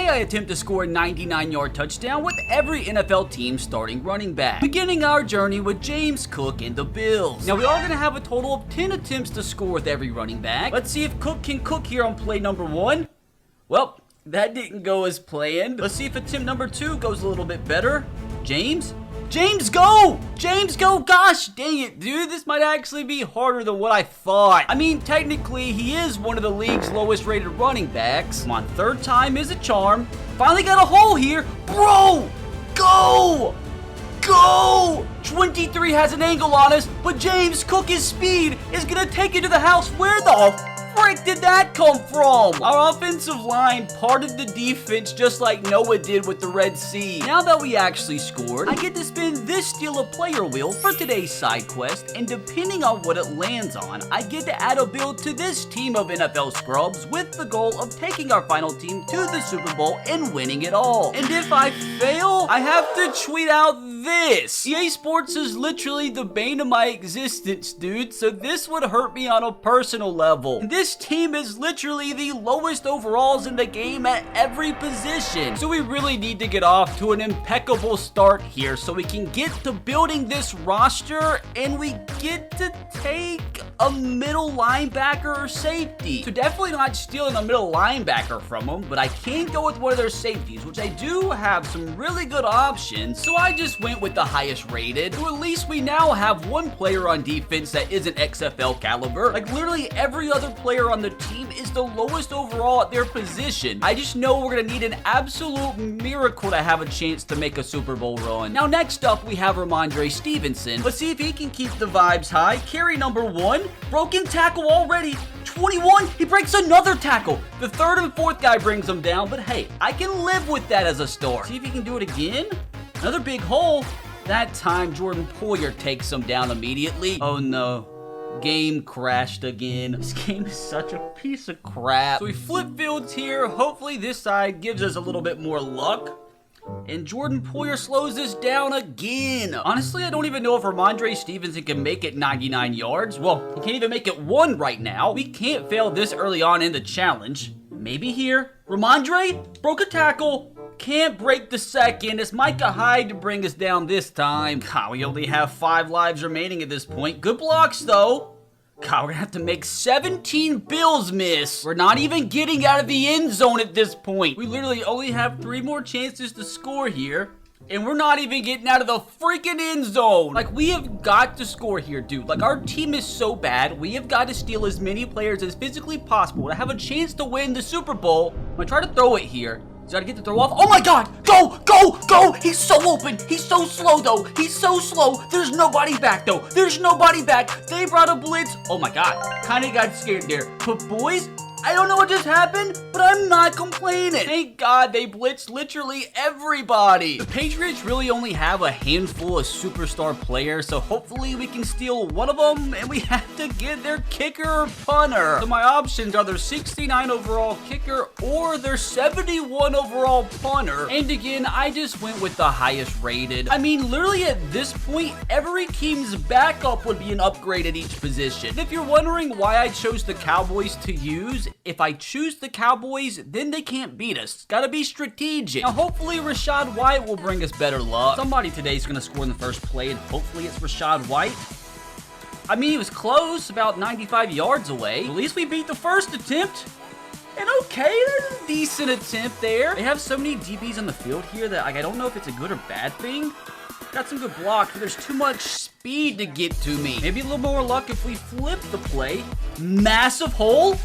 Today I attempt to score a 99-yard touchdown with every NFL team starting running back, beginning our journey with James Cook and the Bills. Now we are going to have a total of 10 attempts to score with every running back. Let's see if Cook can cook here on play number 1. Well, that didn't go as planned. Let's see if attempt number 2 goes a little bit better. James, go! James, go! Gosh, dang it, dude. This might actually be harder than what I thought. I mean, technically, he is one of the league's lowest rated running backs. Come on, third time is a charm. Finally got a hole here. Bro, go! Go! 23 has an angle on us, but James Cook's speed is going to take it to the house. Where the frick did that come from? Our offensive line parted the defense just like Noah did with the Red Sea. Now that we actually scored, I get to spin this steal a player wheel for today's side quest, and depending on what it lands on, I get to add a build to this team of NFL scrubs with the goal of taking our final team to the Super Bowl and winning it all. And if I fail, I have to tweet out this. EA Sports is literally the bane of my existence, dude, so this would hurt me on a personal level. This team is literally the lowest overalls in the game at every position. So we really need to get off to an impeccable start here so we can get to building this roster and we get to take a middle linebacker or safety. So definitely not stealing a middle linebacker from them, but I can go with one of their safeties, which I do have some really good options. So I just went with the highest rated. So at least we now have one player on defense that isn't XFL caliber. Like literally every other player on the team is the lowest overall at their position. I just know we're gonna need an absolute miracle to have a chance to make a Super Bowl run. Now next up we have Ramondre Stevenson. Let's see if he can keep the vibes high. Carry number 1. Broken tackle already. 21, he breaks another tackle. The third and fourth guy brings him down, but hey, I can live with that as a start. See if he can do it again. Another big hole. That time Jordan Poyer takes him down immediately. Oh no. Game crashed again. This game is such a piece of crap. So we flip fields here. Hopefully this side gives us a little bit more luck. And Jordan Poyer slows this down again. Honestly, I don't even know if Ramondre Stevenson can make it 99 yards. Well, he can't even make it 1 right now. We can't fail this early on in the challenge. Maybe here. Ramondre broke a tackle. Can't break the second. It's Micah Hyde to bring us down this time. God, we only have 5 lives remaining at this point. Good blocks, though. God, we're gonna have to make 17 Bills miss. We're not even getting out of the end zone at this point. We literally only have 3 more chances to score here. And we're not even getting out of the freaking end zone. Like, we have got to score here, dude. Like, our team is so bad. We have got to steal as many players as physically possible to have a chance to win the Super Bowl. I'm gonna try to throw it here. He's got to get the throw off. Oh my God! Go! Go! Go! He's so open. He's so slow, though. He's so slow. There's nobody back, though. There's nobody back. They brought a blitz. Oh my God. Kind of got scared there. But boys, I don't know what just happened, but I'm not complaining. Thank God they blitzed literally everybody. The Patriots really only have a handful of superstar players, so hopefully we can steal one of them, and we have to get their kicker or punter. So my options are their 69 overall kicker or their 71 overall punter. And again, I just went with the highest rated. I mean, literally at this point, every team's backup would be an upgrade at each position. And if you're wondering why I chose the Cowboys to use, if I choose the Cowboys, then they can't beat us. Gotta be strategic. Now, hopefully Rashad White will bring us better luck. Somebody today is gonna score in the first play, and hopefully it's Rashad White. I mean, he was close, about 95 yards away. At least we beat the first attempt. And okay, there's a decent attempt there. They have so many DBs on the field here that I don't know if it's a good or bad thing. Got some good blocks, but there's too much speed to get to me. Maybe a little more luck if we flip the play. Massive hole.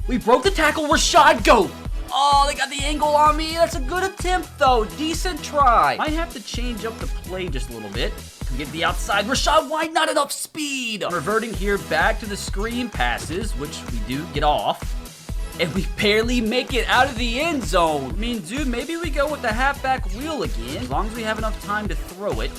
We broke the tackle. Rashad, go. Oh, they got the angle on me. That's a good attempt, though. Decent try. Might have to change up the play just a little bit. Can get the outside. Rashad White, not enough speed. I'm reverting here back to the screen passes, which we do get off. And we barely make it out of the end zone. I mean, dude, maybe we go with the halfback wheel again, as long as we have enough time to throw it.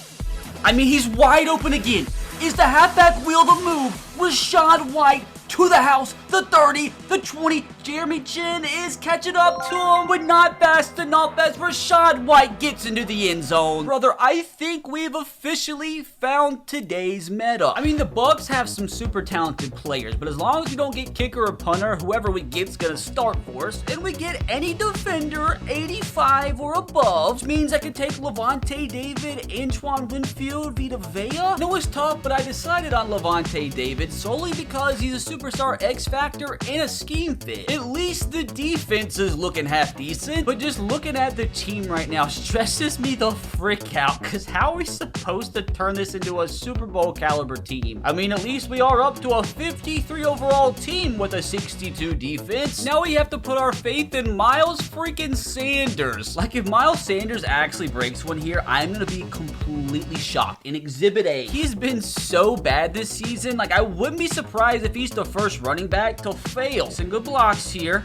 I mean, he's wide open again. Is the halfback wheel the move? Rashad White to the house, the 30, the 20. Jeremy Chin is catching up to him, but not fast enough as Rashad White gets into the end zone. Brother, I think we've officially found today's meta. I mean, the Bucs have some super talented players, but as long as we don't get kicker or punter, whoever we get's gonna start for us, and we get any defender 85 or above, which means I can take Levante David, Antoine Winfield, Vita Vea. It was tough, but I decided on Levante David solely because he's a superstar X factor and a scheme fit. At least the defense is looking half decent, but just looking at the team right now stresses me the frick out, because how are we supposed to turn this into a Super Bowl caliber team? I mean, at least we are up to a 53 overall team with a 62 defense. Now we have to put our faith in Miles freaking Sanders. Like, if Miles Sanders actually breaks one here, I'm gonna be completely shocked. In Exhibit A, he's been so bad this season. Like, I wouldn't be surprised if he's the first running back to fail. Some good blocks here.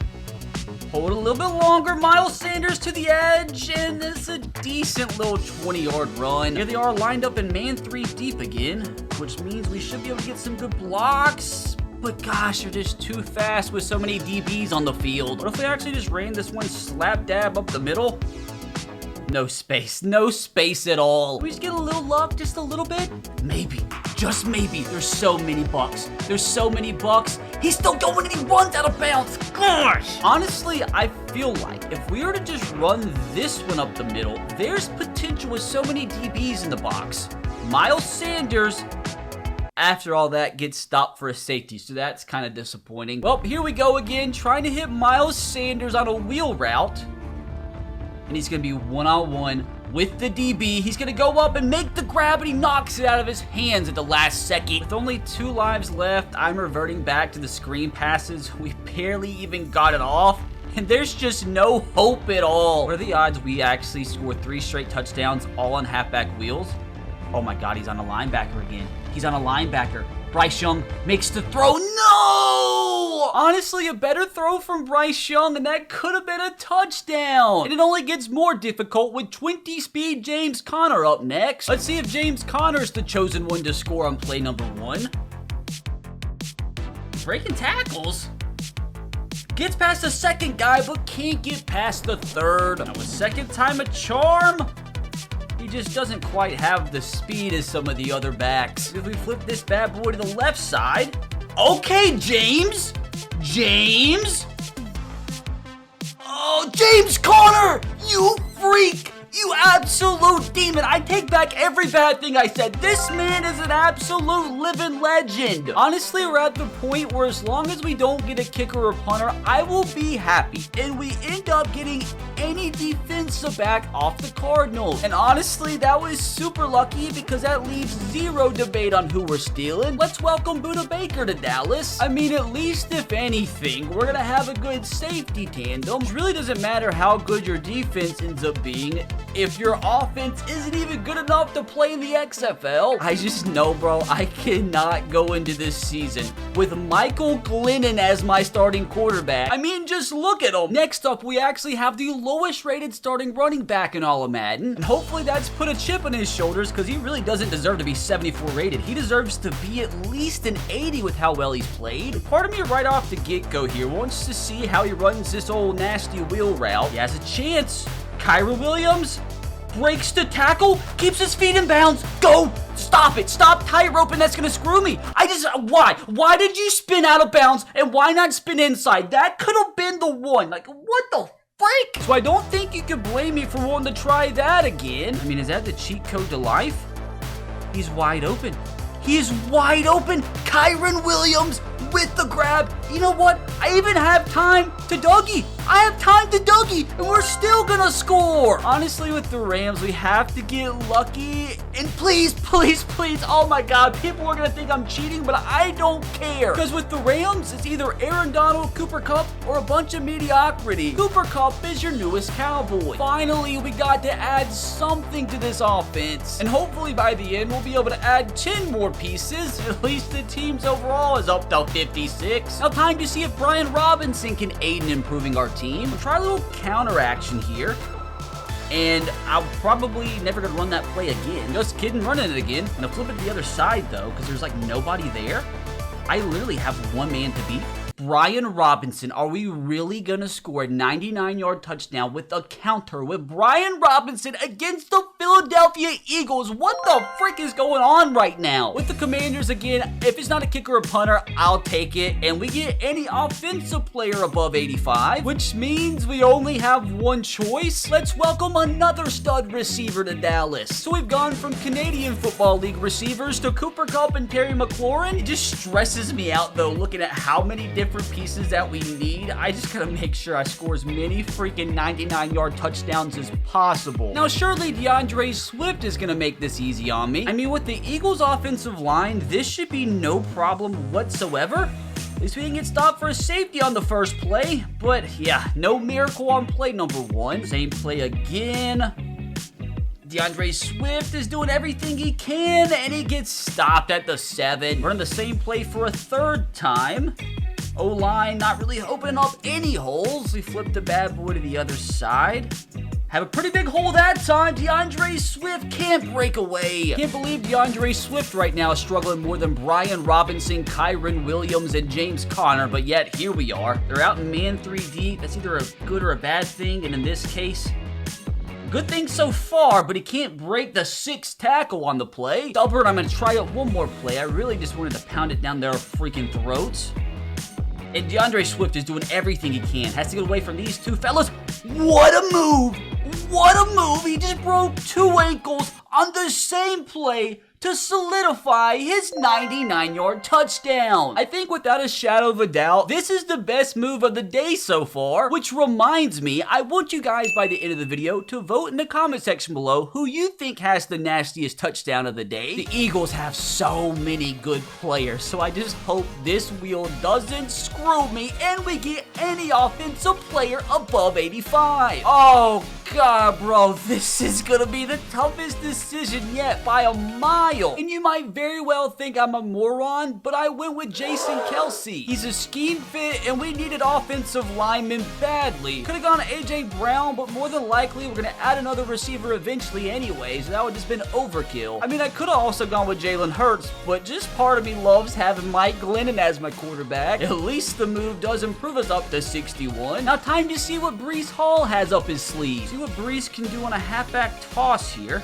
Hold it a little bit longer. Miles Sanders to the edge, and it's a decent little 20-yard run. Here they are lined up in man 3 deep again, which means we should be able to get some good blocks. But gosh, they're just too fast with so many DBs on the field. What if we actually just ran this one slap dab up the middle? No space at all. We just get a little luck, just a little bit? Maybe, just maybe. There's so many Bucs. He's still going and he runs out of bounds. Gosh! Honestly, I feel like if we were to just run this one up the middle, there's potential with so many DBs in the box. Miles Sanders, after all that, gets stopped for a safety, so that's kind of disappointing. Well, here we go again, trying to hit Miles Sanders on a wheel route. And he's going to be one-on-one with the DB. He's going to go up and make the grab, and he knocks it out of his hands at the last second. With only 2 lives left, I'm reverting back to the screen passes. We barely even got it off, and there's just no hope at all. What are the odds we actually score 3 straight touchdowns all on halfback wheels? Oh my God, he's on a linebacker again. He's on a linebacker. Bryce Young makes the throw. No! Honestly, a better throw from Bryce Young, and that could have been a touchdown. And it only gets more difficult with 20-speed James Conner up next. Let's see if James Conner's the chosen one to score on play number 1. Breaking tackles. Gets past the second guy, but can't get past the third. Now, a second time a charm. He just doesn't quite have the speed as some of the other backs. If we flip this bad boy to the left side. Okay, James. Oh, James Conner! You freak! You absolute demon! I take back every bad thing I said. This man is an absolute living legend. Honestly, we're at the point where as long as we don't get a kicker or punter, I will be happy. And we end up getting any defensive back off the Cardinals. And honestly, that was super lucky because that leaves 0 debate on who we're stealing. Let's welcome Budda Baker to Dallas. I mean, at least if anything, we're gonna have a good safety tandem. It really doesn't matter how good your defense ends up being if your offense isn't even good enough to play in the XFL. I just know, bro, I cannot go into this season with Michael Glennon as my starting quarterback. I mean, just look at him. Next up, we actually have the lowest rated starting running back in all of Madden. And hopefully that's put a chip on his shoulders because he really doesn't deserve to be 74 rated. He deserves to be at least an 80 with how well he's played. Part of me right off the get-go here wants to see how he runs this old nasty wheel route. He has a chance. Kyra Williams breaks the tackle, keeps his feet in bounds. Go! Stop it! Stop tightrope, and that's gonna screw me. Why? Why did you spin out of bounds, and why not spin inside? That could have been the one. Like, what the freak? So I don't think you can blame me for wanting to try that again. I mean, is that the cheat code to life? He's wide open. He is wide open. Kyren Williams with the grab. You know what? I even have time to Dougie. And we're still gonna score. Honestly, with the Rams, we have to get lucky. And please, oh my God, people are gonna think I'm cheating, but I don't care. Because with the Rams, it's either Aaron Donald, Cooper Kupp, or a bunch of mediocrity. Cooper Kupp is your newest Cowboy. Finally, we got to add something to this offense. And hopefully by the end, we'll be able to add 10 more pieces. At least the team's overall is up to 56. Now time to see if Brian Robinson can aid in improving our team. We'll try a little counter action here. And I'm probably never going to run that play again. Just kidding, running it again. I'm going to flip it to the other side, though, because there's, like, nobody there. I literally have one man to beat. Brian Robinson, are we really gonna score a 99-yard touchdown with a counter with Brian Robinson against the Philadelphia Eagles? What the frick is going on right now? With the Commanders again, if it's not a kicker or punter, I'll take it. And we get any offensive player above 85, which means we only have one choice. Let's welcome another stud receiver to Dallas. So we've gone from Canadian Football League receivers to Cooper Kupp and Terry McLaurin. It just stresses me out though, looking at how many different pieces that we need. I just gotta make sure I score as many freaking 99-yard touchdowns as possible. Now, surely DeAndre Swift is gonna make this easy on me. I mean, with the Eagles' offensive line, this should be no problem whatsoever. At least we didn't get stopped for a safety on the first play. But yeah, no miracle on play number 1. Same play again. DeAndre Swift is doing everything he can, and he gets stopped at the 7. We're in the same play for a third time. O-line not really opening up any holes. We flip the bad boy to the other side. Have a pretty big hole that time. DeAndre Swift can't break away. Can't believe DeAndre Swift right now is struggling more than Brian Robinson, Kyron Williams, and James Conner, but yet here we are. They're out in man 3 deep. That's either a good or a bad thing, and in this case, good thing so far, but he can't break the 6th tackle on the play. Stubborn, I'm going to try out one more play. I really just wanted to pound it down their freaking throats. And DeAndre Swift is doing everything he can. Has to get away from these two fellas. What a move! What a move! He just broke 2 ankles on the same play to solidify his 99-yard touchdown. I think without a shadow of a doubt, this is the best move of the day so far, which reminds me, I want you guys by the end of the video to vote in the comment section below who you think has the nastiest touchdown of the day. The Eagles have so many good players, so I just hope this wheel doesn't screw me and we get any offensive player above 85. Oh God, bro, this is gonna be the toughest decision yet by a mile. And you might very well think I'm a moron, but I went with Jason Kelce. He's a scheme fit, and we needed offensive linemen badly. Could have gone to A.J. Brown, but more than likely, we're going to add another receiver eventually anyway, so that would have just been overkill. I mean, I could have also gone with Jalen Hurts, but just part of me loves having Mike Glennon as my quarterback. At least the move does improve us up to 61. Now, time to see what Breece Hall has up his sleeve. See what Breece can do on a halfback toss here.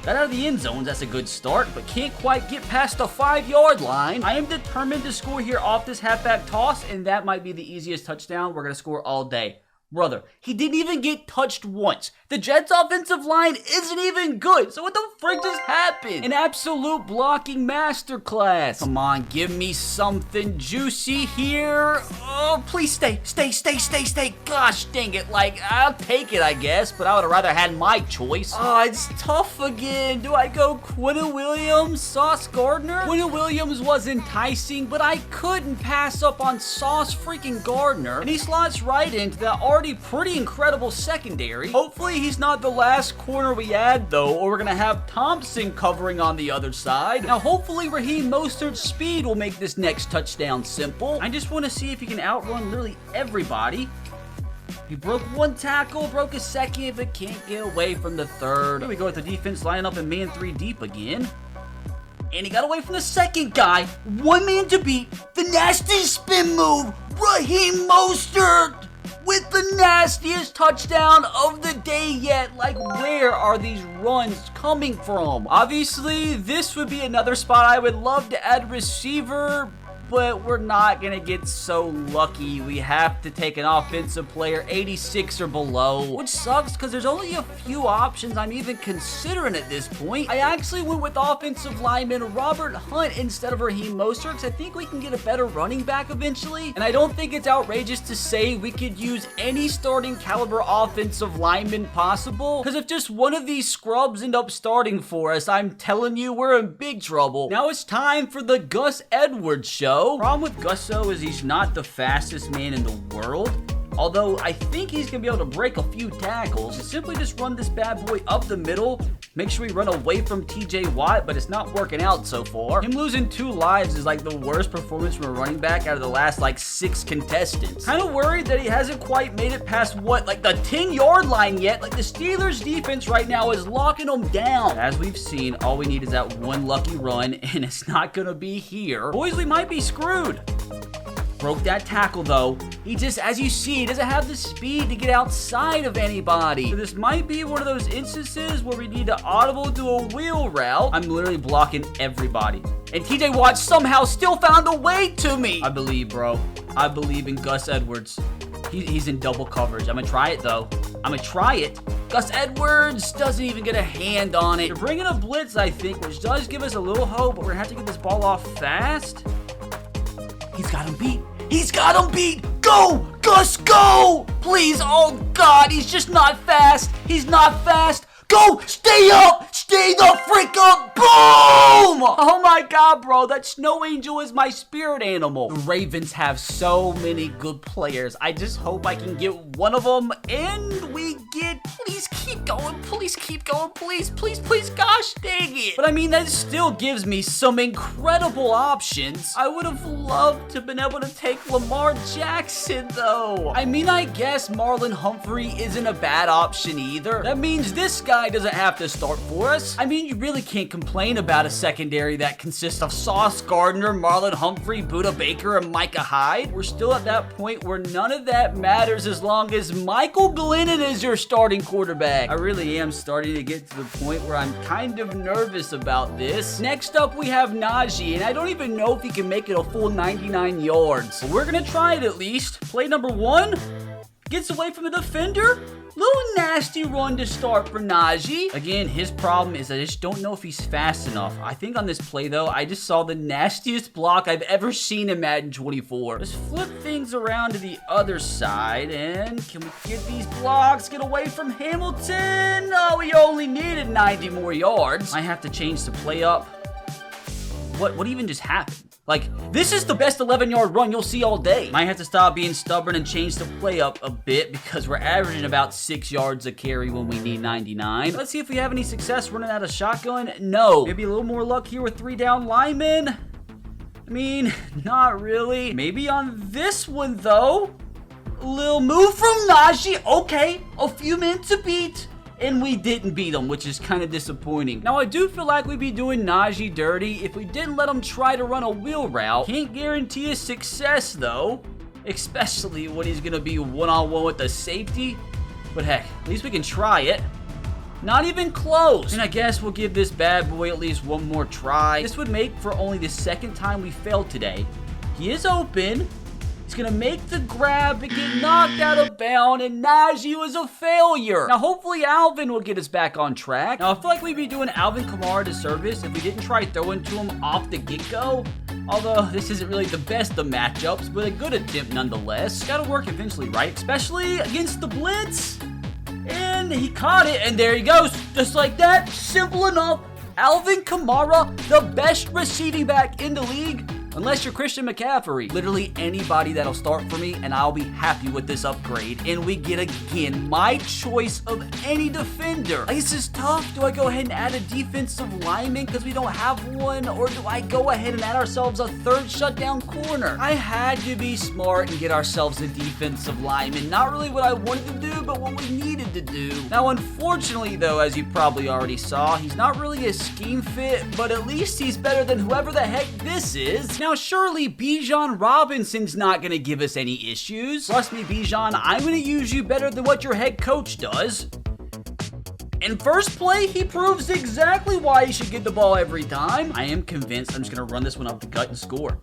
Got out of the end zones, that's a good start, but can't quite get past the 5-yard line. I am determined to score here off this halfback toss, and that might be the easiest touchdown we're going to score all day. Brother, he didn't even get touched once. The Jets' offensive line isn't even good, so what the frick just happened? An absolute blocking masterclass. Come on, give me something juicy here. Oh, please stay. Gosh dang it, like, I'll take it, I guess, but I would have rather had my choice. Oh, it's tough again. Do I go Quinnen Williams, Sauce Gardner? Quinnen Williams was enticing, but I couldn't pass up on Sauce freaking Gardner, and he slots right into that already pretty incredible secondary. Hopefully he's not the last corner we add though, or we're gonna have Thompson covering on the other side. Now hopefully Raheem Mostert's speed will make this next touchdown simple. I just want to see if he can outrun literally everybody. He broke 1 tackle, broke a 2nd, but can't get away from the 3rd. Here we go with the defense lining up in man 3 deep again. And he got away from the 2nd guy. 1 man to beat. The nasty spin move. Raheem Mostert with the nastiest touchdown of the day yet. Like, where are these runs coming from? Obviously, this would be another spot I would love to add receiver, but we're not going to get so lucky. We have to take an offensive player 86 or below, which sucks because there's only a few options I'm even considering at this point. I actually went with offensive lineman Robert Hunt instead of Raheem Mostert because I think we can get a better running back eventually, and I don't think it's outrageous to say we could use any starting caliber offensive lineman possible, because if just one of these scrubs end up starting for us, I'm telling you, we're in big trouble. Now it's time for the Gus Edwards show. Problem with Gusso is he's not the fastest man in the world, Although I think he's going to be able to break a few tackles. Simply just run this bad boy up the middle. Make sure we run away from TJ Watt, but it's not working out so far. Him losing 2 lives is like the worst performance from a running back out of the last like 6 contestants. Kind of worried that he hasn't quite made it past what, like the 10-yard line yet. Like the Steelers defense right now is locking them down. As we've seen, all we need is that one lucky run, and it's not going to be here. Boys, we might be screwed. Broke that tackle though. He just, as you see, he doesn't have the speed to get outside of anybody. So this might be one of those instances where we need to audible do a wheel route. I'm literally blocking everybody. And TJ Watt somehow still found a way to me. I believe, bro. I believe in Gus Edwards. He's in double coverage. I'm gonna try it though. I'm gonna try it. Gus Edwards doesn't even get a hand on it. They're bringing a blitz, I think, which does give us a little hope, but we're gonna have to get this ball off fast. He's got him beat. He's got him beat. Go, Gus, go. Please, oh God, he's just not fast. He's not fast. Go, stay up. Stay the frick up. Boom. Oh my God, bro. That snow angel is my spirit animal. The Ravens have so many good players. I just hope I can get one of them. And we get, please keep going. Please keep going. Please, please, please. Gosh dang it. But I mean, that still gives me some incredible options. I would have loved to have been able to take Lamar Jackson, though. I mean, I guess Marlon Humphrey isn't a bad option either. That means this guy doesn't have to start for us. I mean, you really can't complain about a secondary that consists of Sauce Gardner, Marlon Humphrey, Budda Baker, and Micah Hyde. We're still at that point where none of that matters as long as Michael Glennon is your starting quarterback. I really am starting to get to the point where I'm kind of nervous about this. Next up, we have Najee, and I don't even know if he can make it a full 99 yards. But we're gonna try it at least. Play number 1. Gets away from the defender. Little nasty run to start for Najee. Again, his problem is I just don't know if he's fast enough. I think on this play, though, I just saw the nastiest block I've ever seen in Madden 24. Let's flip things around to the other side, and can we get these blocks? Get away from Hamilton. Oh, we only needed 90 more yards. I have to change the play up. What even just happened? Like, this is the best 11-yard run you'll see all day. Might have to stop being stubborn and change the play up a bit because we're averaging about 6 yards a carry when we need 99. Let's see if we have any success running out of shotgun. No. Maybe a little more luck here with 3 down linemen. I mean, not really. Maybe on this one, though. A little move from Najee. Okay, a few men to beat. And we didn't beat him, which is kind of disappointing. Now, I do feel like we'd be doing Najee dirty if we didn't let him try to run a wheel route. Can't guarantee his success, though, especially when he's going to be one-on-one with the safety. But heck, at least we can try it. Not even close. And I guess we'll give this bad boy at least one more try. This would make for only the 2nd time we failed today. He is open. He's going to make the grab and get knocked out of bounds, and Najee was a failure. Now, hopefully Alvin will get us back on track. Now, I feel like we'd be doing Alvin Kamara a disservice if we didn't try throwing to him off the get-go. Although, this isn't really the best of matchups, but a good attempt nonetheless. Got to work eventually, right? Especially against the blitz. And he caught it, and there he goes. Just like that. Simple enough. Alvin Kamara, the best receiving back in the league. Unless you're Christian McCaffrey. Literally anybody that'll start for me, and I'll be happy with this upgrade. And we get, again, my choice of any defender. Like, this is tough. Do I go ahead and add a defensive lineman because we don't have one? Or do I go ahead and add ourselves a 3rd shutdown corner? I had to be smart and get ourselves a defensive lineman. Not really what I wanted to do, but what we needed to do. Now, unfortunately, though, as you probably already saw, he's not really a scheme fit, but at least he's better than whoever the heck this is. Now, surely Bijan Robinson's not going to give us any issues. Trust me, Bijan, I'm going to use you better than what your head coach does. In first play, he proves exactly why he should get the ball every time. I am convinced I'm just going to run this one up the gut and score.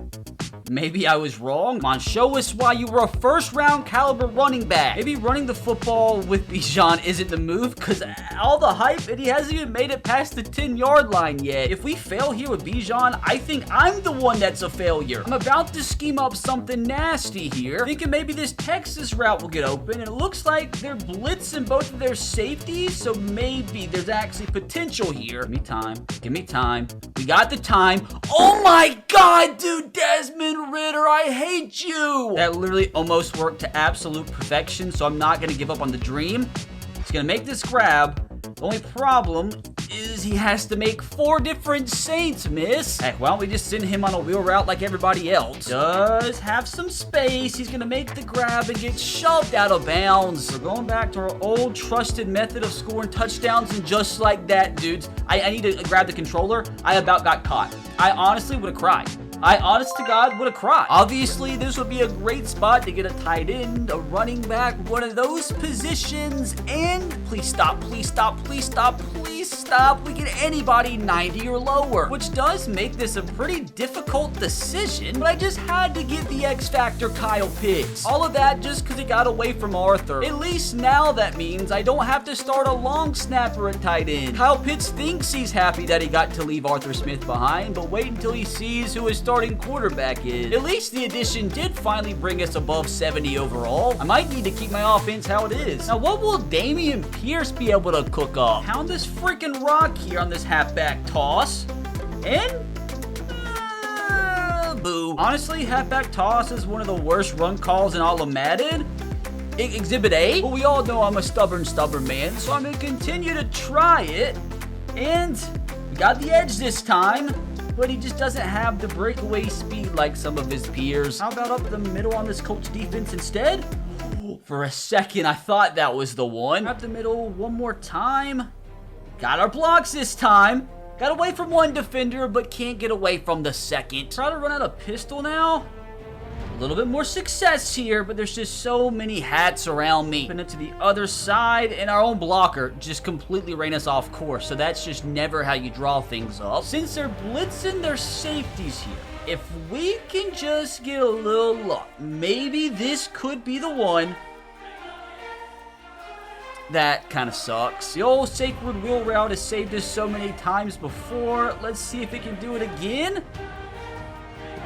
Maybe I was wrong. Come on, show us why you were a 1st-round caliber running back. Maybe running the football with Bijan isn't the move because all the hype and he hasn't even made it past the 10-yard line yet. If we fail here with Bijan, I think I'm the one that's a failure. I'm about to scheme up something nasty here. Thinking maybe this Texas route will get open, and it looks like they're blitzing both of their safeties, so maybe there's actually potential here. Give me time. Give me time. We got the time. Oh my God, dude, Desmond Ritter, I hate you. That literally almost worked to absolute perfection, so I'm not going to give up on the dream. He's going to make this grab. The only problem is he has to make 4 different Saints miss. Heck, why don't we just send him on a wheel route like everybody else? Does have some space. He's going to make the grab and get shoved out of bounds. We're going back to our old trusted method of scoring touchdowns, and just like that, dudes, I need to grab the controller. I about got caught. I honestly would have cried. I, honest to God, would have cried. Obviously, this would be a great spot to get a tight end, a running back, one of those positions, and please stop, please stop, please stop, please stop. We get anybody 90 or lower, which does make this a pretty difficult decision, but I just had to get the X Factor Kyle Pitts. All of that just because he got away from Arthur. At least now that means I don't have to start a long snapper at tight end. Kyle Pitts thinks he's happy that he got to leave Arthur Smith behind, but wait until he sees who his starting quarterback is. At least the addition did finally bring us above 70 overall. I might need to keep my offense how it is. Now, what will Damien Pierce be able to cook up? Pound this freaking rock here on this halfback toss. And boo. Honestly, halfback toss is one of the worst run calls in all of Madden. Exhibit A. But we all know I'm a stubborn man, so I'm going to continue to try it. And we got the edge this time, but he just doesn't have the breakaway speed like some of his peers. How about up the middle on this Colts defense instead? For a second, I thought that was the one. Up the middle one more time. Got our blocks this time. Got away from one defender, but can't get away from the second. Try to run out a pistol now. A little bit more success here, but there's just so many hats around me. Putting it to the other side, and our own blocker just completely ran us off course, so that's just never how you draw things up. Since they're blitzing their safeties here, if we can just get a little luck, maybe this could be the one. That kind of sucks. The old sacred wheel route has saved us so many times before. Let's see if it can do it again.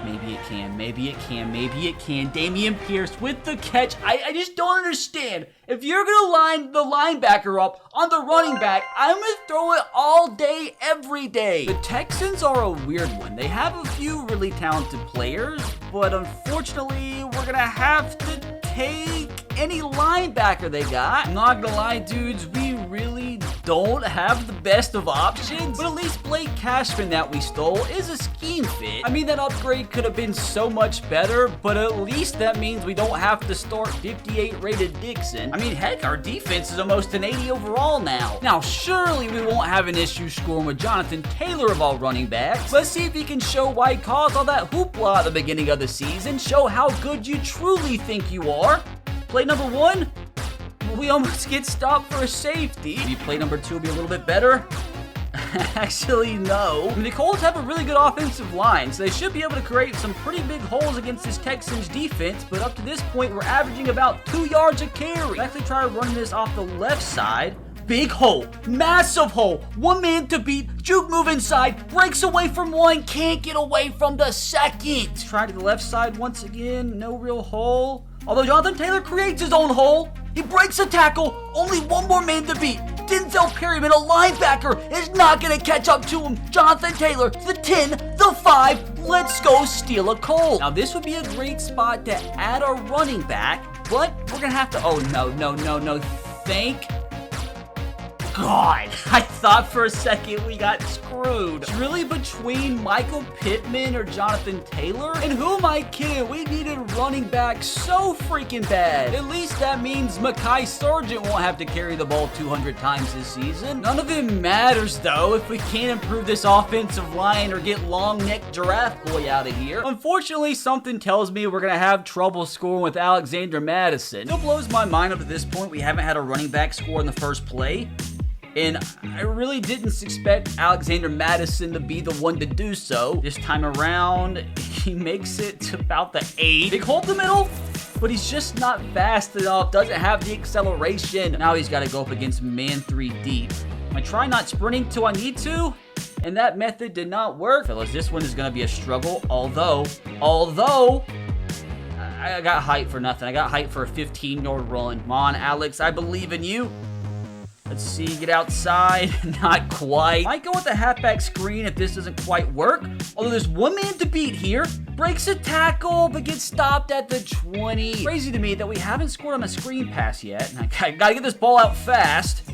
Maybe it can, maybe it can, maybe it can. Damien Pierce with the catch. I just don't understand. If you're going to line the linebacker up on the running back, I'm going to throw it all day, every day. The Texans are a weird one. They have a few really talented players, but unfortunately, we're going to have to take any linebacker they got. I'm not going to lie, dudes, we really don't have the best of options, but at least Blake Cashman that we stole is a scheme fit. I mean, that upgrade could have been so much better, but at least that means we don't have to start 58 rated Dixon. I mean, heck, our defense is almost an 80 overall now. Now, surely we won't have an issue scoring with Jonathan Taylor of all running backs. Let's see if he can show why he caused all that hoopla at the beginning of the season. Show how good you truly think you are. Play number 1. We almost get stopped for a safety. Maybe play number 2 will be a little bit better. Actually, no. I mean, the Colts have a really good offensive line, so they should be able to create some pretty big holes against this Texans defense, but up to this point, we're averaging about 2 yards a carry. Let's actually try running this off the left side. Big hole, massive hole, one man to beat, juke move inside, breaks away from one, can't get away from the second. Let's try to the left side once again, no real hole. Although Jonathan Taylor creates his own hole, he breaks a tackle, only one more man to beat. Denzel Perryman, a linebacker, is not going to catch up to him. Jonathan Taylor, the 10, the 5, let's go steal a Colt. Now this would be a great spot to add our running back, but we're going to have to, oh no, thank God. I thought for a second we got screwed. It's really between Michael Pittman or Jonathan Taylor. And who am I kidding? We needed running back so freaking bad. At least that means Mekhi Sargent won't have to carry the ball 200 times this season. None of it matters though if we can't improve this offensive line or get long neck giraffe boy out of here. Unfortunately, something tells me we're gonna have trouble scoring with Alexander Madison. It blows my mind up to this point we haven't had a running back score in the first play. And I really didn't expect Alexander Madison to be the one to do so. This time around, he makes it to about the 8. Big hole in the middle, but he's just not fast enough. Doesn't have the acceleration. Now he's got to go up against man 3 deep. I try not sprinting till I need to, and that method did not work. Fellas, this one is going to be a struggle, although, I got hyped for nothing. I got hyped for a 15-yard run. Come on, Alex, I believe in you. Let's see, get outside. Not quite. Might go with the halfback screen if this doesn't quite work. Although there's one man to beat here. Breaks a tackle, but gets stopped at the 20. Crazy to me that we haven't scored on a screen pass yet. And I gotta get this ball out fast.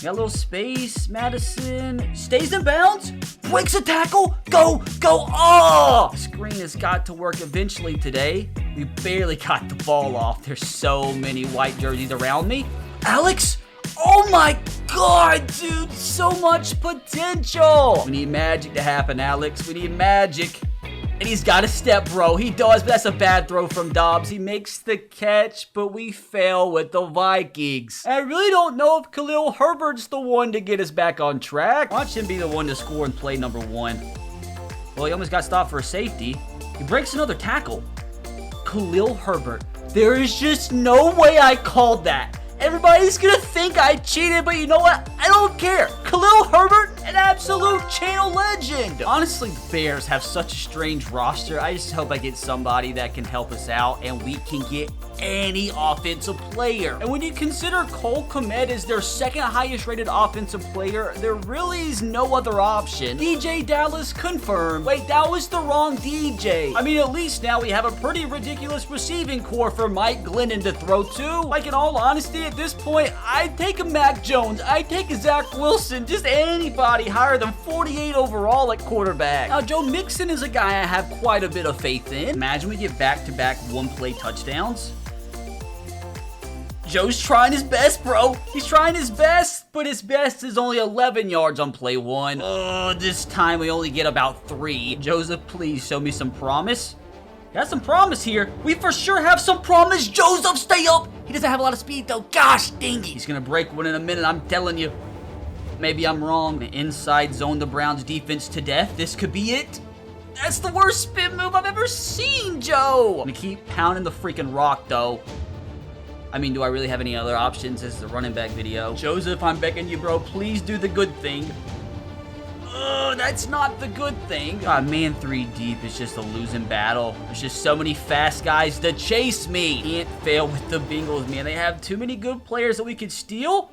Got a little space. Madison stays in bounds. Breaks a tackle. Go. Oh! Screen has got to work eventually today. We barely got the ball off. There's so many white jerseys around me. Alex? Oh my God, dude. So much potential. We need magic to happen, Alex. We need magic. And he's got a step, bro. He does, but that's a bad throw from Dobbs. He makes the catch, but we fail with the Vikings. And I really don't know if Khalil Herbert's the one to get us back on track. Watch him be the one to score in play number 1. Well, he almost got stopped for a safety. He breaks another tackle. Khalil Herbert. There is just no way I called that. Everybody's gonna think I cheated, but you know what? I don't care. Khalil Herbert, an absolute channel legend. Honestly, the Bears have such a strange roster. I just hope I get somebody that can help us out and we can get any offensive player. And when you consider Cole Kmet as their second highest rated offensive player, there really is no other option. DJ Dallas confirmed. Wait, that was the wrong DJ. I mean, at least now we have a pretty ridiculous receiving core for Mike Glennon to throw to. Like, in all honesty, at this point, I'd take a Mac Jones. I'd take a Zach Wilson. Just anybody higher than 48 overall at quarterback. Now, Joe Mixon is a guy I have quite a bit of faith in. Imagine we get back-to-back one-play touchdowns. Joe's trying his best, bro. He's trying his best, but his best is only 11 yards on play 1. Oh, this time we only get about 3. Joseph, please show me some promise. Got some promise here. We for sure have some promise. Joseph, stay up. He doesn't have a lot of speed, though. Gosh, dang it. He's going to break one in a minute, I'm telling you. Maybe I'm wrong. The inside zone the Browns defense to death. This could be it. That's the worst spin move I've ever seen, Joe. I'm going to keep pounding the freaking rock, though. I mean, do I really have any other options? This is a running back video. Joseph, I'm begging you, bro. Please do the good thing. Ugh, that's not the good thing. God, man 3 deep is just a losing battle. There's just so many fast guys to chase me. Can't fail with the Bengals, man. They have too many good players that we could steal.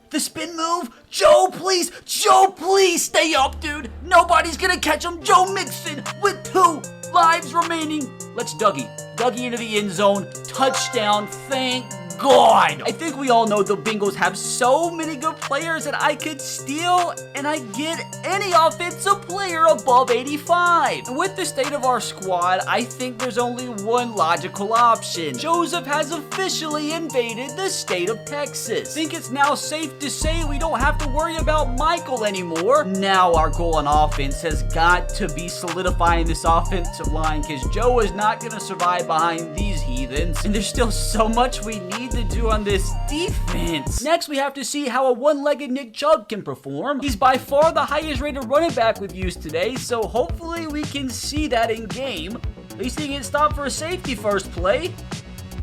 The spin move. Joe, please. Joe, please stay up, dude. Nobody's gonna catch him. Joe Mixon with 2 lives remaining. Let's Dougie. Dougie into the end zone. Touchdown. Thank God. I think we all know the Bengals have so many good players that I could steal and I get any offensive player above 85. And with the state of our squad, I think there's only one logical option. Joseph has officially invaded the state of Texas. Think it's now safe to say we don't have to worry about Michael anymore. Now our goal on offense has got to be solidifying this offensive line because Joe is not going to survive behind these heathens. And there's still so much we need to do on this defense. Next, we have to see how a one-legged Nick Chubb can perform. He's by far the highest rated running back we've used today, so hopefully we can see that in game. At least he can stop for a safety first play.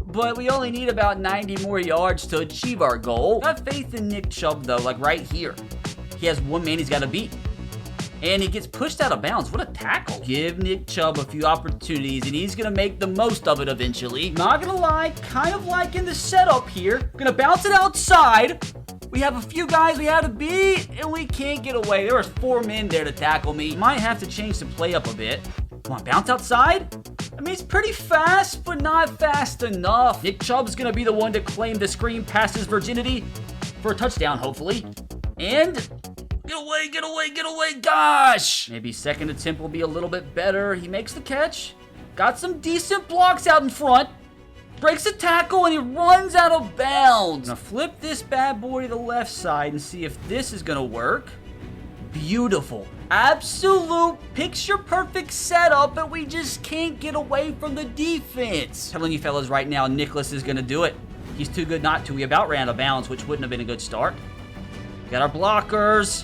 But we only need about 90 more yards to achieve our goal. I have faith in Nick Chubb, though, like right here. He has one man he's got to beat. And he gets pushed out of bounds. What a tackle. Give Nick Chubb a few opportunities, and he's going to make the most of it eventually. Not going to lie, kind of like in the setup here. Going to bounce it outside. We have a few guys we have to beat, and we can't get away. There was 4 men there to tackle me. Might have to change the play up a bit. Come on, bounce outside. I mean, it's pretty fast, but not fast enough. Nick Chubb's going to be the one to claim the screen past his virginity for a touchdown, hopefully. And... Get away, get away, get away, gosh! Maybe second attempt will be a little bit better. He makes the catch. Got some decent blocks out in front. Breaks a tackle and he runs out of bounds. Now flip this bad boy to the left side and see if this is gonna work. Beautiful. Absolute picture-perfect setup, but we just can't get away from the defense. Telling you fellas right now, Nicholas is gonna do it. He's too good not to. We about ran out of bounds, which wouldn't have been a good start. Got our blockers.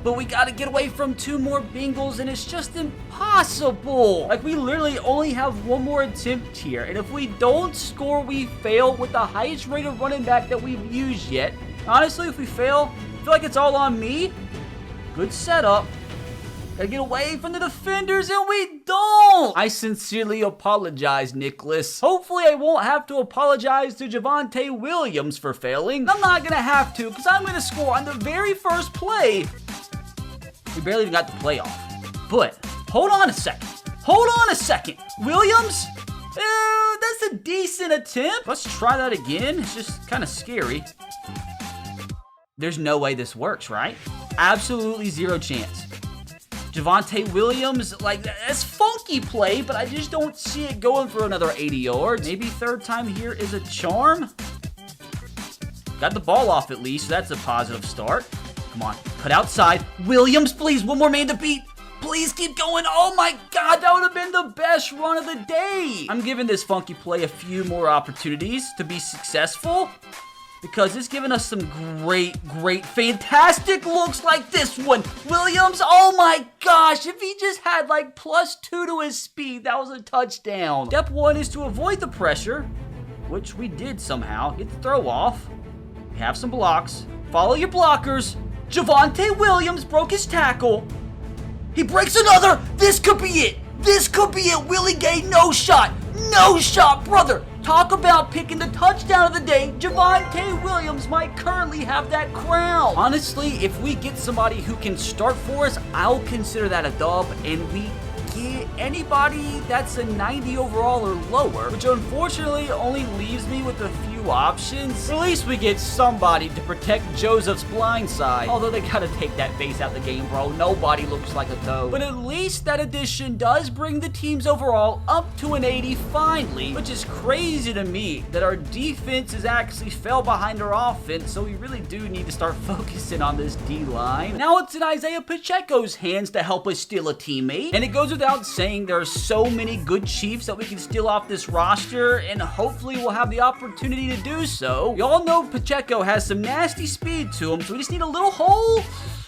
But we got to get away from 2 more Bengals, and it's just impossible. Like, we literally only have 1 more attempt here. And if we don't score, we fail with the highest rated running back that we've used yet. Honestly, if we fail, I feel like it's all on me. Good setup. Gotta get away from the defenders, and we don't! I sincerely apologize, Nicholas. Hopefully I won't have to apologize to Javonte Williams for failing. I'm not gonna have to, because I'm gonna score on the very first play. We barely even got the play off. But, hold on a second. Hold on a second. Williams? That's a decent attempt. Let's try that again. It's just kind of scary. There's no way this works, right? Absolutely zero chance. Javonte Williams, like, that's funky play, but I just don't see it going for another 80 yards. Maybe third time here is a charm. Got the ball off at least, so that's a positive start. Come on, cut outside. Williams, please, one more man to beat. Please keep going. Oh my God, that would have been the best run of the day. I'm giving this funky play a few more opportunities to be successful because it's given us some great, fantastic looks like this one. Williams, oh my gosh, if he just had like +2 to his speed, that was a touchdown. Step one is to avoid the pressure, which we did somehow. Get the throw off. We have some blocks. Follow your blockers. Javonte Williams broke his tackle. He breaks another. This could be it. This could be it. Willie Gay, no shot. No shot, brother. Talk about picking the touchdown of the day. Javonte Williams might currently have that crown. Honestly, if we get somebody who can start for us, I'll consider that a dub, and we get anybody that's a 90 overall or lower, which unfortunately only leaves me with a few options. At least we get somebody to protect Joseph's blind side. Although they gotta take that face out the game, bro. Nobody looks like a toe. But at least that addition does bring the team's overall up to an 80 finally, which is crazy to me that our defense has actually fell behind our offense, so we really do need to start focusing on this D-line. Now it's in Isaiah Pacheco's hands to help us steal a teammate, and it goes without saying there are so many good Chiefs that we can steal off this roster, and hopefully we'll have the opportunity to do so. We all know Pacheco has some nasty speed to him, so we just need a little hole.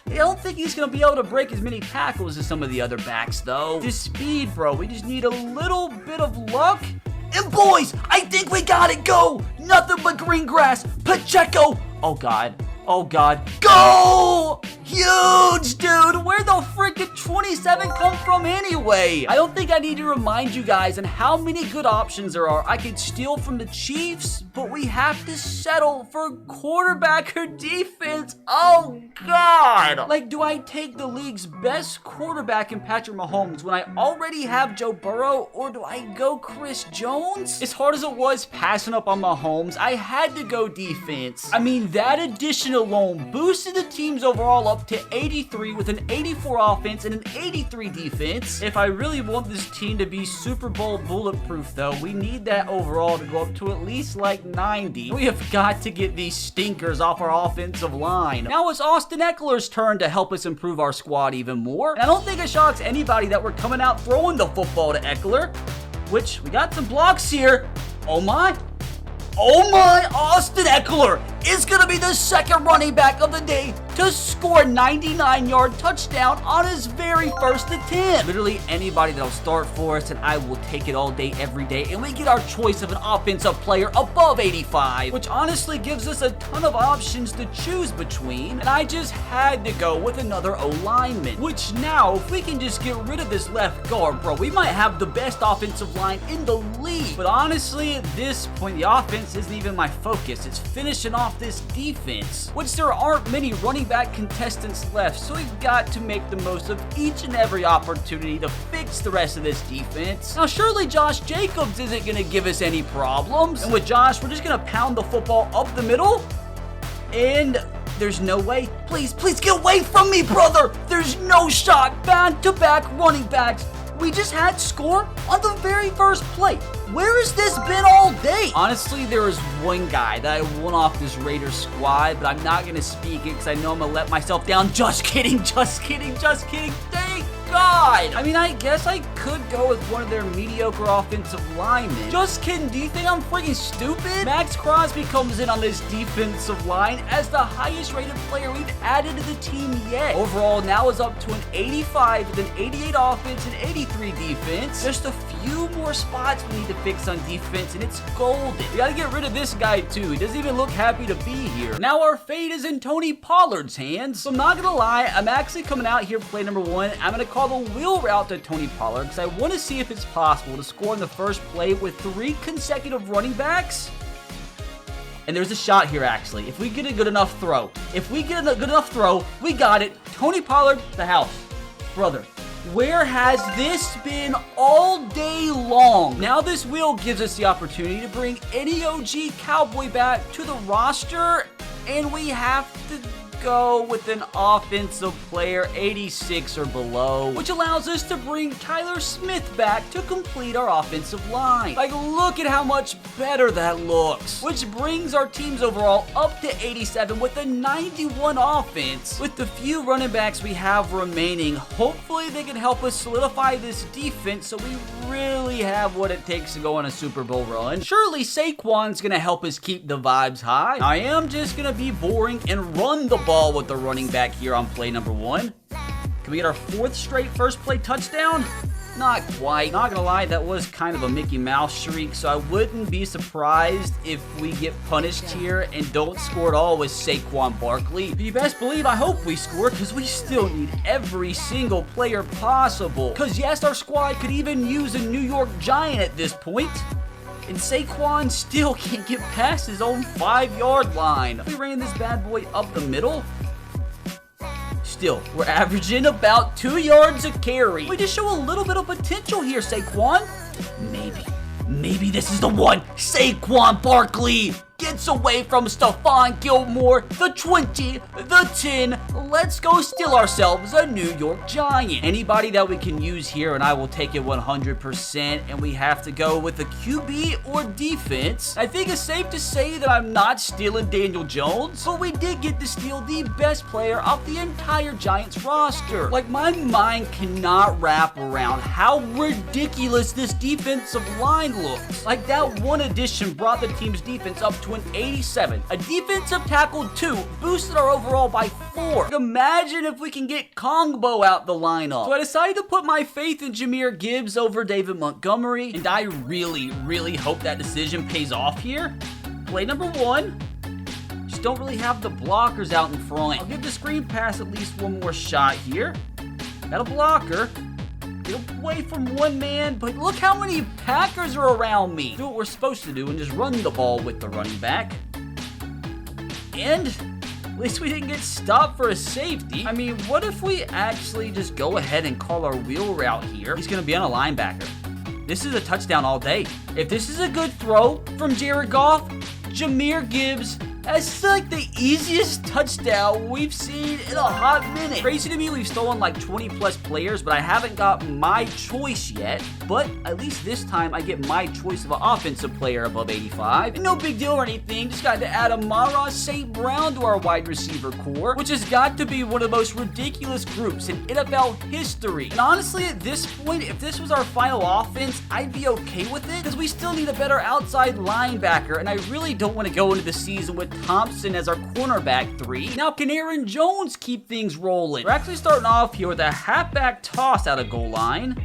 I don't think he's going to be able to break as many tackles as some of the other backs, though. This speed, bro, we just need a little bit of luck. And boys, I think we got it. Go! Nothing but green grass. Pacheco. Oh, God. Oh, God. Go! Huge, dude. Where the freaking 27 come from anyway? I don't think I need to remind you guys on how many good options there are. I could steal from the Chiefs, but we have to settle for quarterback or defense. Oh, God. Like, do I take the league's best quarterback in Patrick Mahomes when I already have Joe Burrow, or do I go Chris Jones? As hard as it was passing up on Mahomes, I had to go defense. I mean, that addition alone boosted the team's overall up to 83 with an 84 offense and an 83 defense. If I really want this team to be Super Bowl bulletproof, though, we need that overall to go up to at least like 90. We have got to get these stinkers off our offensive line. Now it's Austin Eckler's turn to help us improve our squad even more. And I don't think it shocks anybody that we're coming out throwing the football to Eckler, which we got some blocks here. Oh my. Oh my, Austin Eckler is going to be the second running back of the day to score a 99-yard touchdown on his very first attempt. Literally anybody that'll start for us, and I will take it all day, every day, and we get our choice of an offensive player above 85, which honestly gives us a ton of options to choose between, and I just had to go with another O-lineman, which now, if we can just get rid of this left guard, bro, we might have the best offensive line in the league. But honestly, at this point, the offense isn't even my focus. It's finishing off this defense, which there aren't many running back contestants left, so we've got to make the most of each and every opportunity to fix the rest of this defense. Now, surely Josh Jacobs isn't going to give us any problems, and with Josh, we're just going to pound the football up the middle, and there's no way. Please get away from me, brother. There's no shot. Back-to-back running backs. We just had score on the very first play. Where has this been all day? Honestly, there is one guy that I want off this Raiders squad, but I'm not going to speak it because I know I'm going to let myself down. Just kidding. Dang. God! I mean, I guess I could go with one of their mediocre offensive linemen. Just kidding, do you think I'm freaking stupid? Max Crosby comes in on this defensive line as the highest rated player we've added to the team yet. Overall, now is up to an 85 with an 88 offense and 83 defense. Just a few more spots we need to fix on defense, and it's golden. We gotta get rid of this guy too. He doesn't even look happy to be here. Now our fate is in Tony Pollard's hands. So I'm not gonna lie, I'm actually coming out here for play number 1. I'm gonna call the wheel route to Tony Pollard because I want to see if it's possible to score in the first play with 3 consecutive running backs. And there's a shot here, actually. If we get a good enough throw. If we get a good enough throw, we got it. Tony Pollard, the house. Brother, where has this been all day long? Now this wheel gives us the opportunity to bring any OG Cowboy back to the roster, and we have to go with an offensive player 86 or below, which allows us to bring Tyler Smith back to complete our offensive line. Like, look at how much better that looks, which brings our team's overall up to 87 with a 91 offense. With the few running backs we have remaining, hopefully they can help us solidify this defense so we really have what it takes to go on a Super Bowl run. Surely Saquon's gonna help us keep the vibes high. I am just gonna be boring and run the ball with the running back here on play number 1. Can we get our 4th straight first play touchdown? Not quite. Not gonna lie, that was kind of a Mickey Mouse shriek, so I wouldn't be surprised if we get punished here and don't score at all with Saquon Barkley. But you best believe I hope we score, because we still need every single player possible. Because yes, our squad could even use a New York Giant at this point. And Saquon still can't get past his own 5-yard line. If we ran this bad boy up the middle, still, we're averaging about 2 yards a carry. We just show a little bit of potential here, Saquon. Maybe this is the one. Saquon Barkley gets away from Stephon Gilmore, the 20, the 10. Let's go steal ourselves a New York Giant. Anybody that we can use here, and I will take it 100%, and we have to go with the QB or defense. I think it's safe to say that I'm not stealing Daniel Jones, but we did get to steal the best player off the entire Giants roster. Like, my mind cannot wrap around how ridiculous this defensive line looks. Like, that one addition brought the team's defense up to an 87. A defensive tackle 2 boosted our overall by 4. Imagine if we can get Kongbo out the lineup. So I decided to put my faith in Jahmyr Gibbs over David Montgomery, and I really hope that decision pays off here. Play number 1. Just don't really have the blockers out in front. I'll give the screen pass at least one more shot here. Got a blocker. Get away from one man, but look how many Packers are around me. Do what we're supposed to do and just run the ball with the running back. And at least we didn't get stopped for a safety. I mean, what if we actually just go ahead and call our wheel route here? He's going to be on a linebacker. This is a touchdown all day. If this is a good throw from Jared Goff, Jahmyr Gibbs, that's like the easiest touchdown we've seen in a hot minute. Crazy to me, we've stolen like 20 plus players, but I haven't got my choice yet. But at least this time I get my choice of an offensive player above 85. And no big deal or anything, just got to add Amon-Ra St. Brown to our wide receiver core, which has got to be one of the most ridiculous groups in NFL history. And honestly, at this point, if this was our final offense, I'd be okay with it, because we still need a better outside linebacker, and I really don't want to go into the season with Thompson as our cornerback 3. Now, can Aaron Jones keep things rolling? We're actually starting off here with a halfback toss out of goal line.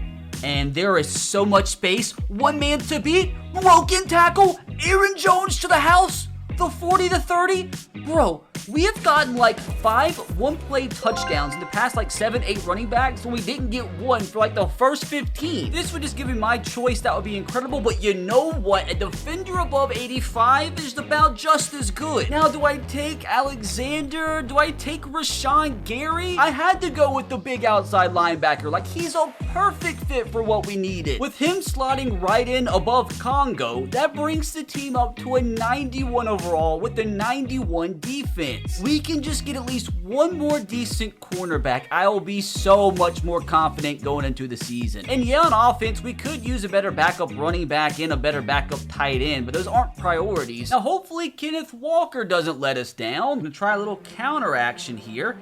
And there is so much space. One man to beat. Broken tackle. Aaron Jones to the house. The 40 to 30. Bro, we have gotten like 5 one-play touchdowns in the past like 7-8 running backs when we didn't get one for like the first 15. This would just give me my choice. That would be incredible. But you know what? A defender above 85 is about just as good. Now, do I take Alexander? Do I take Rashawn Gary? I had to go with the big outside linebacker. Like, he's a perfect fit for what we needed. With him slotting right in above Congo, that brings the team up to a 91 overall with a 91 defense. We can just get at least one more decent cornerback. I will be so much more confident going into the season. And yeah, on offense, we could use a better backup running back and a better backup tight end, but those aren't priorities. Now, hopefully Kenneth Walker doesn't let us down. I'm gonna try a little counter action here.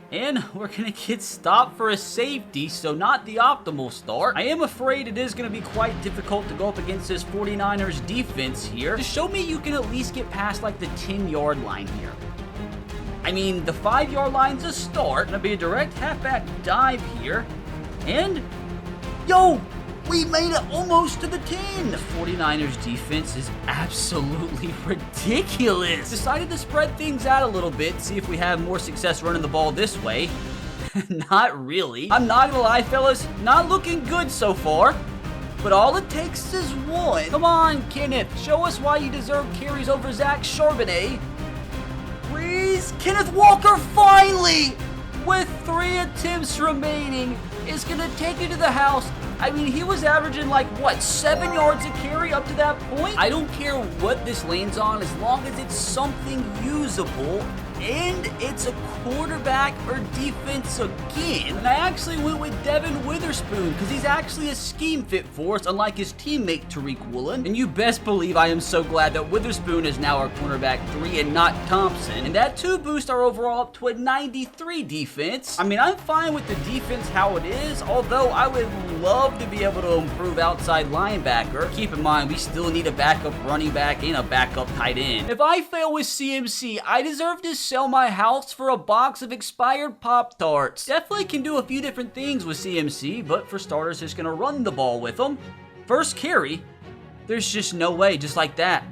And we're going to get stopped for a safety, so not the optimal start. I am afraid it is going to be quite difficult to go up against this 49ers defense here. Just show me you can at least get past like the 10-yard line here. I mean, the 5-yard line's a start. Going to be a direct halfback dive here. And, yo, we made it almost to the 10. The 49ers defense is absolutely ridiculous. Decided to spread things out a little bit, see if we have more success running the ball this way. Not really. I'm not gonna lie, fellas, not looking good so far. But all it takes is one. Come on, Kenneth, show us why you deserve carries over Zach Charbonnet. Please, Kenneth Walker finally, with 3 attempts remaining, is gonna take it to the house. I mean, he was averaging like, what, 7 yards a carry up to that point? I don't care what this lands on as long as it's something usable and it's a quarterback or defense again. And I actually went with Devin Witherspoon because he's actually a scheme fit for us, unlike his teammate Tariq Woolen. And you best believe I am so glad that Witherspoon is now our cornerback 3 and not Thompson. And that too boosts our overall up to a 93 defense. I mean, I'm fine with the defense how it is, although I would love to be able to improve outside linebacker. Keep in mind, we still need a backup running back and a backup tight end. If I fail with CMC, I deserve to sell my house for a box of expired Pop-Tarts. Definitely can do a few different things with CMC, but for starters, just gonna run the ball with him. First carry, there's just no way, just like that.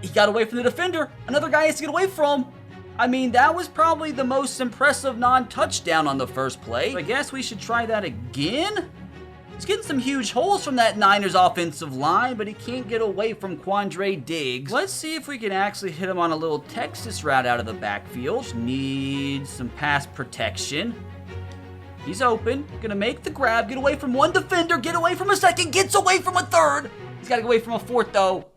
He got away from the defender. Another guy has to get away from. I mean, that was probably the most impressive non-touchdown on the first play. I guess we should try that again. He's getting some huge holes from that Niners offensive line, but he can't get away from Quandre Diggs. Let's see if we can actually hit him on a little Texas route out of the backfield. Just need some pass protection. He's open, gonna make the grab, get away from one defender, get away from a second, gets away from a third. He's gotta get away from a fourth though.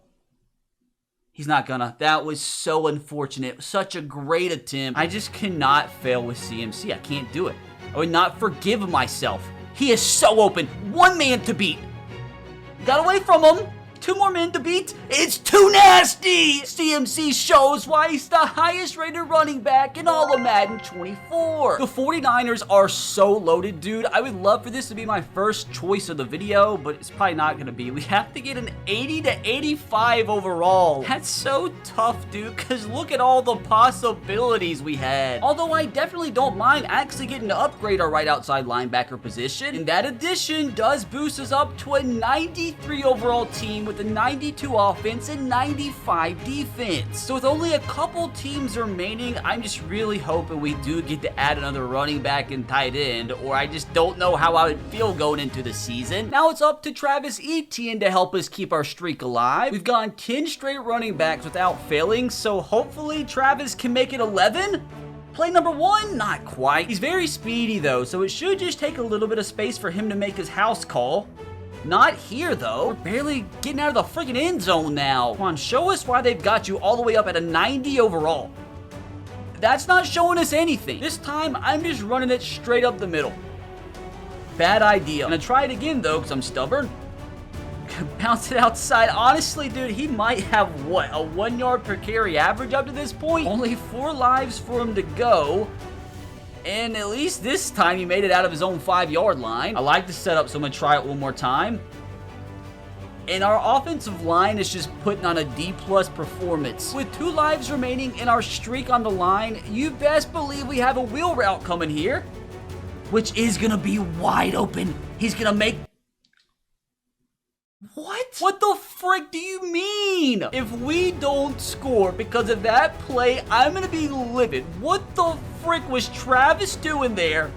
He's not gonna. That was so unfortunate. Such a great attempt. I just cannot fail with CMC. I can't do it. I would not forgive myself. He is so open. One man to beat. Got away from him. 2 more men to beat. It's too nasty. CMC shows why he's the highest rated running back in all of Madden 24. The 49ers are so loaded, dude. I would love for this to be my first choice of the video, but it's probably not going to be. We have to get an 80 to 85 overall. That's so tough, dude, because look at all the possibilities we had. Although I definitely don't mind actually getting to upgrade our right outside linebacker position. And that addition does boost us up to a 93 overall team with a 92 offense and 95 defense. So with only a couple teams remaining, I'm just really hoping we do get to add another running back and tight end, or I just don't know how I would feel going into the season. Now it's up to Travis Etienne to help us keep our streak alive. We've gone 10 straight running backs without failing, so hopefully Travis can make it 11? Play number 1? Not quite. He's very speedy though, so it should just take a little bit of space for him to make his house call. Not here, though. We're barely getting out of the freaking end zone now. Come on, show us why they've got you all the way up at a 90 overall. That's not showing us anything. This time, I'm just running it straight up the middle. Bad idea. I'm gonna try it again, though, because I'm stubborn. Bounce it outside. Honestly, dude, he might have, what, a 1 yard per carry average up to this point? Only 4 lives for him to go. And at least this time he made it out of his own 5 yard line. I like the setup, so I'm going to try it one more time. And our offensive line is just putting on a D+ performance. With 2 lives remaining and our streak on the line, you best believe we have a wheel route coming here, which is going to be wide open. He's going to make... What? What the frick do you mean? If we don't score because of that play, I'm going to be livid. What the frick was Travis doing there?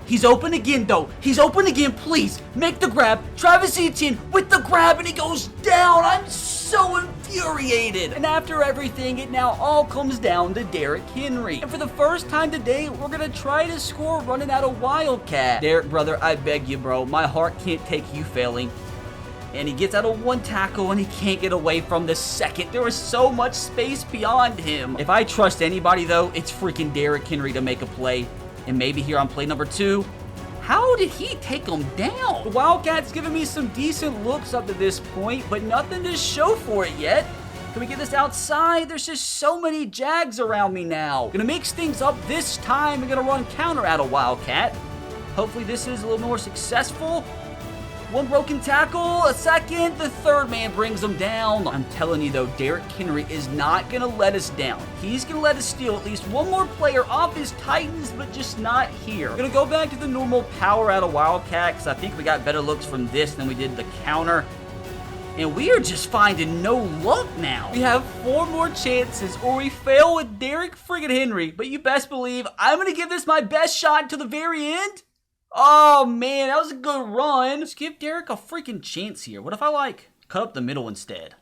He's open again, though. He's open again. Please, make the grab. Travis Etienne with the grab, and he goes down. I'm so infuriated. And after everything, it now all comes down to Derrick Henry. And for the first time today, we're going to try to score running out of Wildcat. Derrick, brother, I beg you, bro. My heart can't take you failing. And he gets out of 1 tackle and he can't get away from the second. There was so much space beyond him. If I trust anybody, though, it's freaking Derrick Henry to make a play. And maybe here on play number 2. How did he take him down? The Wildcat's given me some decent looks up to this point, but nothing to show for it yet. Can we get this outside? There's just so many Jags around me now. Gonna mix things up this time. I'm gonna run counter out of Wildcat. Hopefully this is a little more successful. One broken tackle, a second, the third man brings him down. I'm telling you though, Derrick Henry is not gonna let us down. He's gonna let us steal at least one more player off his Titans, but just not here. Gonna go back to the normal power out of Wildcat, because I think we got better looks from this than we did the counter. And we are just finding no luck now. We have 4 more chances or we fail with Derrick friggin' Henry, but you best believe I'm gonna give this my best shot to the very end. Oh, man, that was a good run. Let's give Derrick a freaking chance here. What if I, like, cut up the middle instead?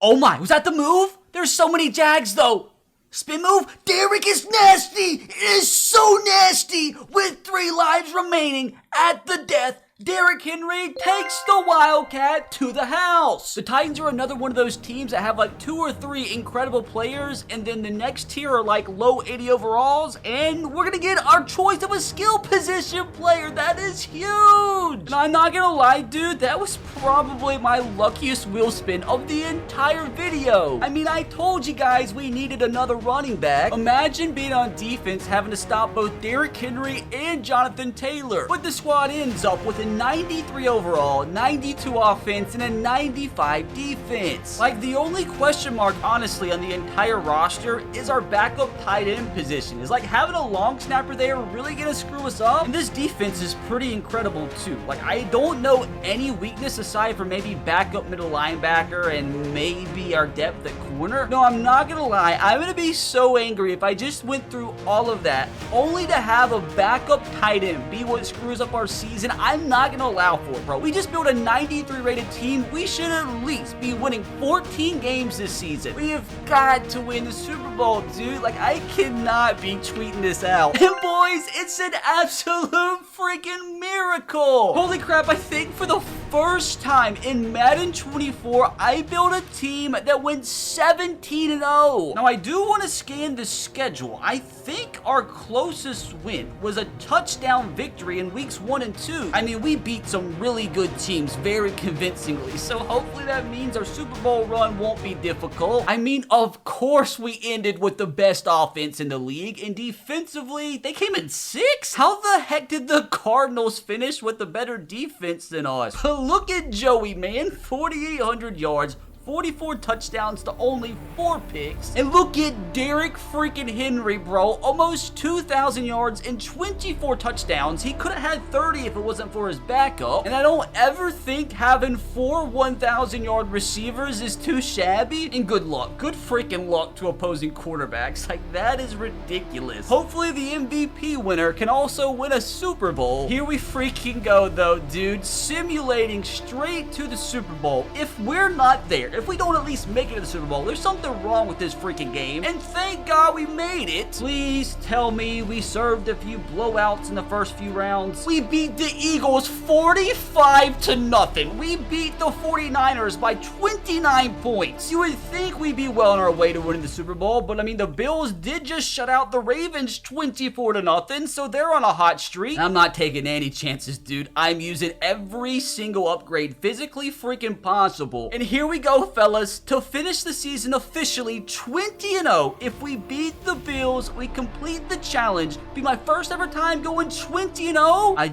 Oh, my. Was that the move? There's so many Jags, though. Spin move. Derrick is nasty. It is so nasty. With 3 lives remaining at the death, Derrick Henry takes the Wildcat to the house. The Titans are another one of those teams that have like 2 or 3 incredible players, and then the next tier are like low 80 overalls, and we're gonna get our choice of a skill position player. That is huge. And I'm not gonna lie, dude, that was probably my luckiest wheel spin of the entire video. I mean, I told you guys we needed another running back. Imagine being on defense having to stop both Derrick Henry and Jonathan Taylor. But the squad ends up with a 93 overall, 92 offense, and a 95 defense. Like, the only question mark, honestly, on the entire roster is our backup tight end position. Is like having a long snapper there really gonna screw us up? And this defense is pretty incredible too. Like, I don't know any weakness aside from maybe backup middle linebacker and maybe our depth at corner. No, I'm not gonna lie. I'm gonna be so angry if I just went through all of that only to have a backup tight end be what screws up our season. I'm not gonna allow for it, bro. We just built a 93 rated team. We should at least be winning 14 games this season. We have got to win the Super Bowl, dude. Like, I cannot be tweeting this out. And boys, it's an absolute freaking miracle. Holy crap, I think for the first time in Madden 24, I built a team that went 17-0. Now, I do want to scan the schedule. I think our closest win was a touchdown victory in weeks 1 and 2. I mean, we beat some really good teams very convincingly, so hopefully that means our Super Bowl run won't be difficult. I mean, of course we ended with the best offense in the league, and defensively, they came in 6th? How the heck did the Cardinals finish with a better defense than us? Look at Joey, man, 4,800 yards, 44 touchdowns to only 4 picks. And look at Derrick freaking Henry, bro. Almost 2,000 yards and 24 touchdowns. He could have had 30 if it wasn't for his backup. And I don't ever think having 4 1,000-yard receivers is too shabby. And good luck. Good freaking luck to opposing quarterbacks. Like, that is ridiculous. Hopefully the MVP winner can also win a Super Bowl. Here we freaking go, though, dude. Simulating straight to the Super Bowl. If we're not there, if we don't at least make it to the Super Bowl, there's something wrong with this freaking game. And thank God we made it. Please tell me we served a few blowouts in the first few rounds. We beat the Eagles 45-0. We beat the 49ers by 29 points. You would think we'd be well on our way to winning the Super Bowl, but I mean, the Bills did just shut out the Ravens 24-0, so they're on a hot streak. I'm not taking any chances, dude. I'm using every single upgrade physically freaking possible. And here we go, fellas, to finish the season officially 20-0. If we beat the Bills, we complete the challenge. Be my first ever time going 20-0. I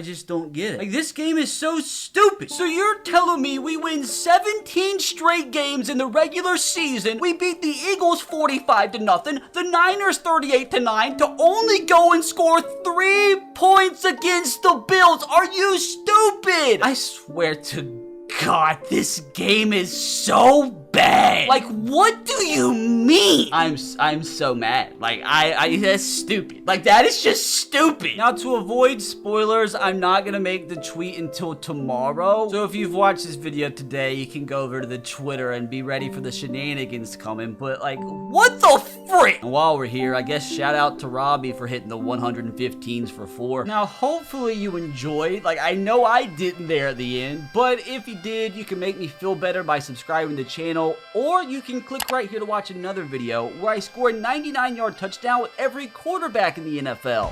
just don't get it. Like, this game is so stupid. So you're telling me we win 17 straight games in the regular season, we beat the Eagles 45-0, the Niners 38-9, to only go and score 3 points against the Bills? Are you stupid? I swear to God, this game is so bad. Like, what do you mean? I'm so mad. Like, that's stupid. Like, that is just stupid. Now, to avoid spoilers, I'm not gonna make the tweet until tomorrow. So if you've watched this video today, you can go over to the Twitter and be ready for the shenanigans coming. But, like, what the frick? And while we're here, I guess shout out to Robbie for hitting the 115s for 4. Now, hopefully you enjoyed. Like, I know I didn't there at the end, but if you did, you can make me feel better by subscribing to the channel, or you can click right here to watch another video where I score a 99-yard touchdown with every quarterback in the NFL.